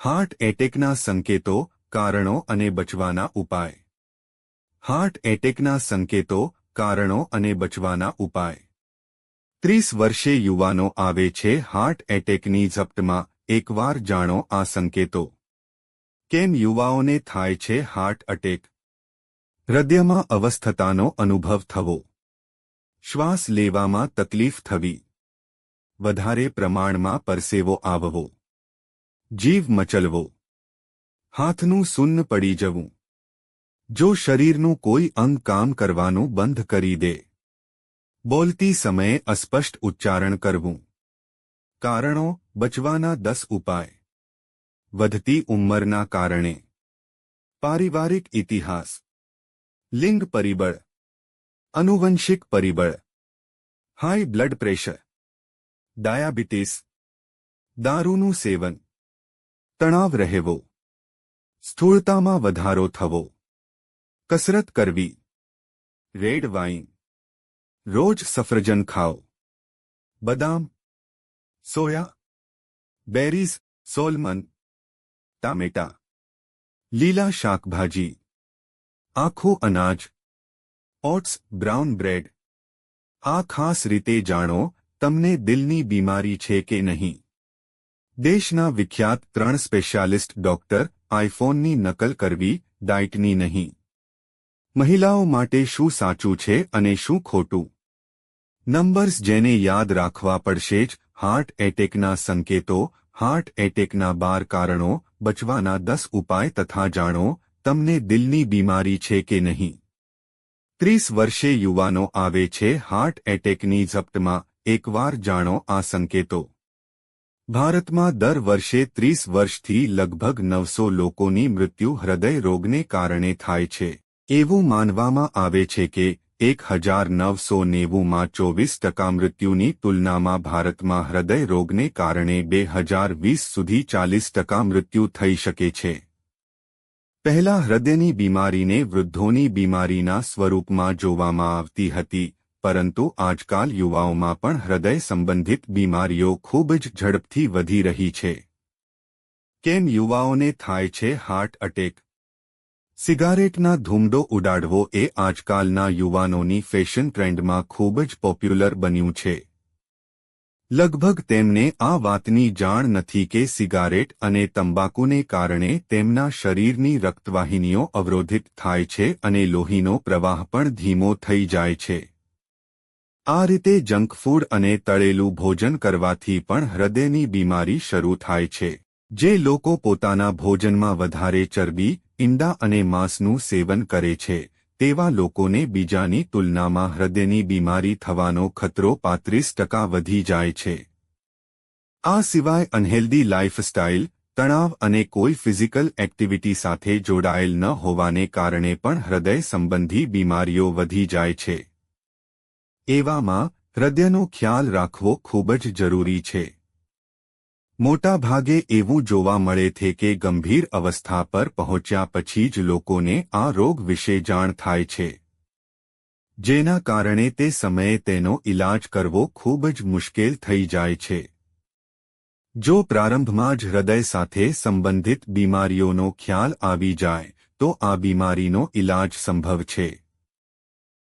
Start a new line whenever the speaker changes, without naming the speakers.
Heart એટેકના સંકેતો, કારણો અને બચવાના ઉપાય. હાર્ટ એટેકના સંકેતો, કારણો અને બચવાના ઉપાય. 30 વર્ષે યુવાનો આવે છે હાર્ટ એટેકની ઝપટમાં, એકવાર જાણો આ સંકેતો. કેમ યુવાઓને થાય છે હાર્ટ એટેક? હૃદયમાં અવસ્થતાનો અનુભવ થવો, શ્વાસ લેવામાં તકલીફ થવી, વધારે પ્રમાણમાં પરસેવો આવવો, જીવ મચલવો, હાથનું શૂન્ય પડી જવું, જો શરીરનું કોઈ અંગ કામ કરવાનું બંધ કરી દે, બોલતી સમયે અસ્પષ્ટ ઉચ્ચારણ કરવું. કારણો, બચવાના 10 ઉપાય. વધતી ઉંમરના કારણે, પારિવારિક ઇતિહાસ, લિંગ પરિબળ, આનુવંશિક પરિબળ, હાઈ બ્લડ પ્રેશર, ડાયાબિટીસ, દારૂનું સેવન, તણાવ રહેવો, સ્થૂળતામાં વધારો થવો, કસરત કરવી, રેડ વાઇન, રોજ સફરજન ખાઓ, બદામ, સોયા, બેરીઝ, સોલમન, ટામેટા, લીલા શાકભાજી, આખું અનાજ, ઓટ્સ, બ્રાઉન બ્રેડ. આ ખાસ રીતે જાણો તમને દિલની બીમારી છે કે નહીં. દેશના વિખ્યાત 3 સ્પેશિયાલિસ્ટ ડોક્ટર, આઈફોનની નકલ કરવી, ડાયટની નહીં. મહિલાઓ માટે શું સાચું છે અને શું ખોટું? નંબર્સ જેને યાદ રાખવા પડશે જ. હાર્ટ એટેકના સંકેતો, હાર્ટ એટેકના 12 કારણો, બચવાના 10 ઉપાય તથા જાણો તમને દિલની બીમારી છે કે નહીં. 30 વર્ષે યુવાનો આવે છે હાર્ટ એટેકની ઝપટમાં, એકવાર જાણો આ સંકેતો. ભારતમાં દર વર્ષે 30 વર્ષથી લગભગ 900 લોકોની મૃત્યુ હૃદય રોગને કારણે થાય છે. એવું માનવામાં આવે છે કે 1990માં 24% મૃત્યુની તુલનામાં ભારતમાં હૃદય રોગને કારણે 2020 સુધી 40% મૃત્યુ થઈ શકે છે. પહેલા હૃદયની બીમારીને વૃદ્ધોની બીમારીના સ્વરૂપમાં જોવામાં આવતી હતી, પરંતુ આજકાલ યુવાઓમાં પણ હૃદય સંબંધિત બીમારીઓ ખૂબ જ ઝડપથી વધી રહી છે. કેમ યુવાઓને થાય છે હાર્ટ એટેક? સિગારેટના ધૂમડો ઉડાડવો એ આજકાલના યુવાનોની ફેશન ટ્રેન્ડમાં ખૂબ જ પોપ્યુલર બન્યું છે. લગભગ તેમને આ વાતની જાણ નથી કે સિગારેટ અને તંબાકુને કારણે તેમના શરીરની રક્તવાહિનીઓ અવરોધિત થાય છે અને લોહીનો પ્રવાહ પણ ધીમો થઈ જાય છે. આ રીતે જંક ફૂડ અને તળેલું ભોજન કરવાથી પણ હૃદયની બીમારી શરૂ થાય છે. જે લોકો પોતાના ભોજનમાં વધારે ચરબી, ઈંડા અને માંસનું સેવન કરે છે, તેવા લોકોને બીજાની તુલનામાં હૃદયની બીમારી થવાનો ખતરો 35% વધી જાય છે. આ સિવાય અનહેલ્ધી લાઇફસ્ટાઇલ, તણાવ અને કોઈ ફિઝિકલ એક્ટિવિટી સાથે જોડાયેલ ન હોવાને કારણે પણ હૃદય સંબંધી બીમારીઓ વધી જાય છે. એવામાં હૃદયનો ખ્યાલ રાખવો ખૂબ જ જરૂરી છે. મોટા ભાગે એવું જોવા મળે છે કે ગંભીર અવસ્થા પર પહોંચ્યા પછી જ લોકોને આ રોગ વિશે જાણ થાય છે, જેના કારણે તે સમયે તેનો ઇલાજ કરવો ખૂબ જ મુશ્કેલ થઈ જાય છે. જો પ્રારંભમાં જ હૃદય સાથે સંબંધિત બીમારીઓનો ખ્યાલ આવી જાય તો આ બીમારીનો ઇલાજ સંભવ છે.